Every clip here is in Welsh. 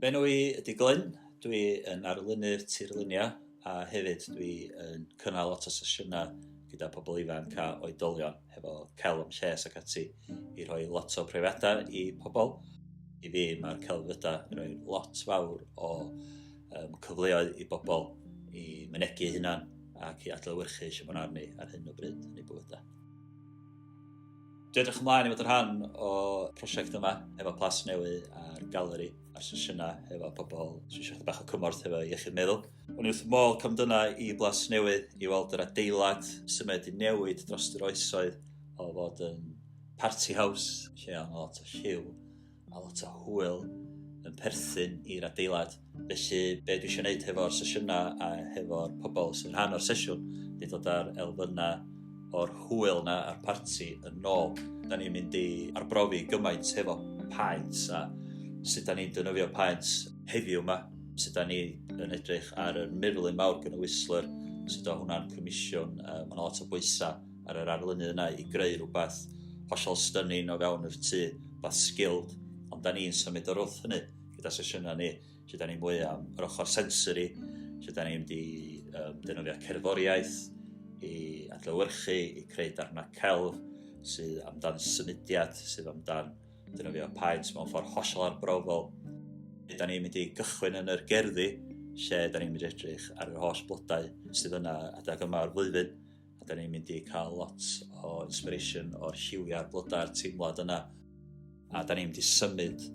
Enw i ydy Glyn, dwi yn arlunydd tirluniau a hefyd dwi yn cynnal lot o sesiynau gyda pobl ifanc a oedolion hefo celf am lles ac ati i rhoi lot o profiadau i pobl. I fi mae'r Celfyddydau yn rhoi lot fawr o cyfleoedd i bobl i mynegu hunan ac i adlewyrchu eisiau bod arni ar hyn o bryd yn eu bywydau. Dwi'n edrych ymlaen i fod yn rhan o brosiect yma efo Plas Newydd a'r Galeri a'r sesiynau efo pobl sy'n eisiau bach o cymorth efo iechyd meddwl. O'n i wrth modd camdynau i Plas Newydd i weld yr adeilad symud i newid dros yr oesoedd o fod yn party house lle o'n lot o lliw a lot o hwyl yn perthyn i'r adeilad. Felly, be dwi eisiau gwneud hefo'r sesiynau a hefo'r pobl sy'n rhan o'r sesiwn ydy dod ar elfennau o'r hwyl na a'r parti yn ôl. Da ni'n mynd i arbrofi gymaint hefo paents a sut da ni'n defnyddio paents heddiw yma, sut da ni yn edrych ar y meddwl mawr gan y Whistler, sut o hwnna'n comisiwn, mae'n lot o bwysau ar yr arlunydd yna i greu rhywbeth hollol stunning o fewn yr tŷ, beth skilled, ond da ni'n symud o'r wrth hynny gyda sesiynau ni, lle da ni'n mwy am yr ochr sensory, lle da ni'n mynd i defnyddio cerddoriaeth, i adlewyrchu, i creu darnau celf sydd amdan symudiad, sydd amdan defnyddio paents mewn ffordd hollol arbrofol. Da ni'n mynd i gychwyn yn yr gerddi, lle da ni'n mynd i edrych ar yr holl blodau sydd yna adag yma o'r flwyddyn. A da ni'n mynd i cael lot o inspiration o'r lliwiau'r blodau'r teimlad yna. A da ni'n mynd i symud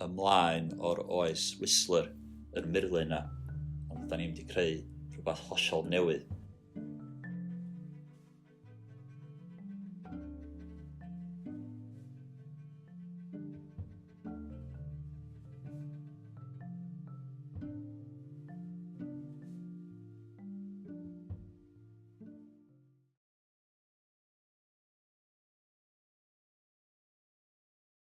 ymlaen o'r oes Whistler yn Myrddin yna. Ond da ni'n mynd i creu rhywbeth hollol newydd.